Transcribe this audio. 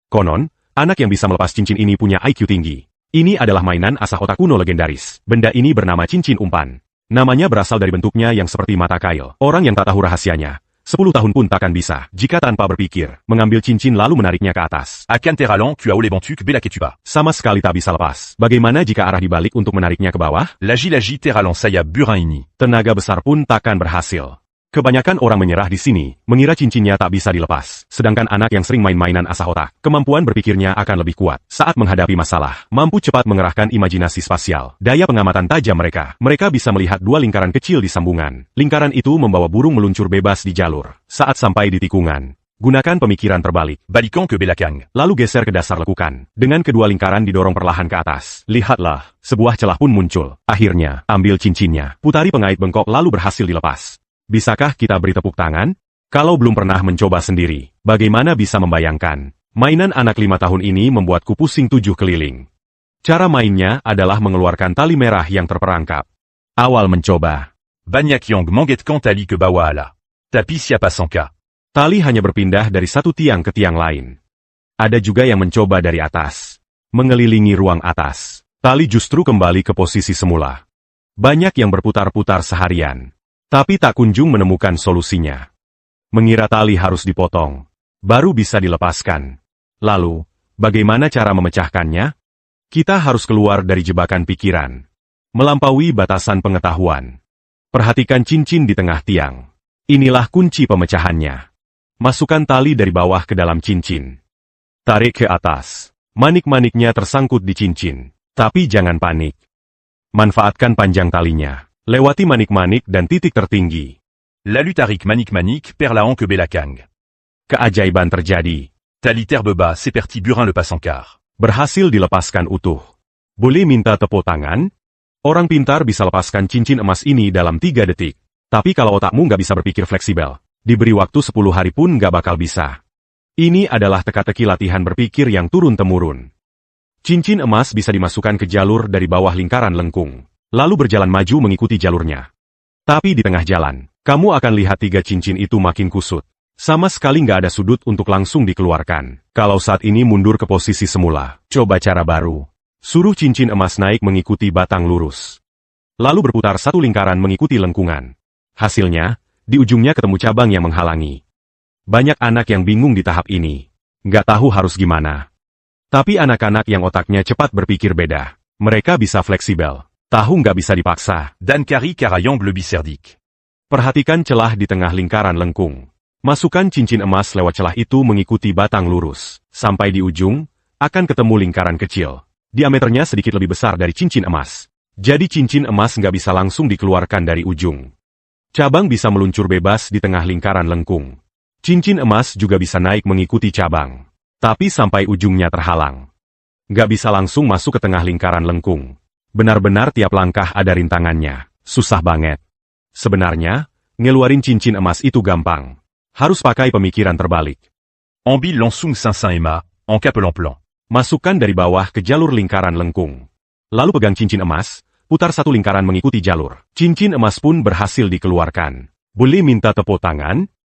Konon, anak yang bisa melepas cincin ini punya IQ tinggi. Ini adalah mainan asah otak kuno legendaris. Benda ini bernama cincin umpan. Namanya berasal dari bentuknya yang seperti mata kail. Orang yang tak tahu rahasianya, 10 tahun pun takkan bisa, jika tanpa berpikir, mengambil cincin lalu menariknya ke atas. Akan Terralan, tu as haut les bantuks, Belaketuba. Sama sekali tak bisa lepas. Bagaimana jika arah dibalik untuk menariknya ke bawah? Lagi Terralan saya Burin ini. Tenaga besar pun takkan berhasil. Kebanyakan orang menyerah di sini, mengira cincinnya tak bisa dilepas. Sedangkan anak yang sering main-mainan asah otak, kemampuan berpikirnya akan lebih kuat. Saat menghadapi masalah, mampu cepat mengerahkan imajinasi spasial. Daya pengamatan tajam mereka. Mereka bisa melihat 2 lingkaran kecil di sambungan. Lingkaran itu membawa burung meluncur bebas di jalur. Saat sampai di tikungan, gunakan pemikiran terbalik. Balikan ke Belakang. Lalu geser ke dasar lekukan. Dengan kedua lingkaran didorong perlahan ke atas. Lihatlah, sebuah celah pun muncul. Akhirnya, ambil cincinnya. Putari pengait bengkok lalu berhasil dilepas. Bisakah kita beri tepuk tangan? Kalau belum pernah mencoba sendiri, bagaimana bisa membayangkan? Mainan anak 5 tahun ini membuatku pusing 7 keliling. Cara mainnya adalah mengeluarkan tali merah yang terperangkap. Awal mencoba. Banyak yang mengetkan tali ke bawah ala. Tapi siapa sangka. Tali hanya berpindah dari satu tiang ke tiang lain. Ada juga yang mencoba dari atas. Mengelilingi ruang atas. Tali justru kembali ke posisi semula. Banyak yang berputar-putar seharian. Tapi tak kunjung menemukan solusinya. Mengira tali harus dipotong. Baru bisa dilepaskan. Lalu, bagaimana cara memecahkannya? Kita harus keluar dari jebakan pikiran. Melampaui batasan pengetahuan. Perhatikan cincin di tengah tiang. Inilah kunci pemecahannya. Masukkan tali dari bawah ke dalam cincin. Tarik ke atas. Manik-maniknya tersangkut di cincin. Tapi jangan panik. Manfaatkan panjang talinya. Lewati manik-manik dan titik tertinggi. Lalu tarik manik-manik per la hanque Belakang. Keajaiban terjadi. Tali terre bas, c'est parti Burin le pasangkar. Berhasil dilepaskan utuh. Boleh minta tepuk tangan? Orang pintar bisa lepaskan cincin emas ini dalam 3 detik. Tapi kalau otakmu nggak bisa berpikir fleksibel, diberi waktu 10 hari pun nggak bakal bisa. Ini adalah teka-teki latihan berpikir yang turun-temurun. Cincin emas bisa dimasukkan ke jalur dari bawah lingkaran lengkung. Lalu berjalan maju mengikuti jalurnya. Tapi di tengah jalan, kamu akan lihat 3 cincin itu makin kusut. Sama sekali nggak ada sudut untuk langsung dikeluarkan. Kalau saat ini mundur ke posisi semula, coba cara baru. Suruh cincin emas naik mengikuti batang lurus. Lalu berputar 1 lingkaran mengikuti lengkungan. Hasilnya, di ujungnya ketemu cabang yang menghalangi. Banyak anak yang bingung di tahap ini. Nggak tahu harus gimana. Tapi anak-anak yang otaknya cepat berpikir beda. Mereka bisa fleksibel. Tahu nggak bisa dipaksa. Dan Kari Karayang le biserdik. Perhatikan celah di tengah lingkaran lengkung. Masukkan cincin emas lewat celah itu mengikuti batang lurus. Sampai di ujung, akan ketemu lingkaran kecil. Diameternya sedikit lebih besar dari cincin emas. Jadi cincin emas nggak bisa langsung dikeluarkan dari ujung. Cabang bisa meluncur bebas di tengah lingkaran lengkung. Cincin emas juga bisa naik mengikuti cabang. Tapi sampai ujungnya terhalang. Nggak bisa langsung masuk ke tengah lingkaran lengkung. Benar-benar tiap langkah ada rintangannya. Susah banget. Sebenarnya, ngeluarin cincin emas itu gampang. Harus pakai pemikiran terbalik. Ambil langsung Saint-Emma, en capelan-plan. Masukkan dari bawah ke jalur lingkaran lengkung. Lalu pegang cincin emas, putar 1 lingkaran mengikuti jalur. Cincin emas pun berhasil dikeluarkan. Boleh minta tepuk tangan?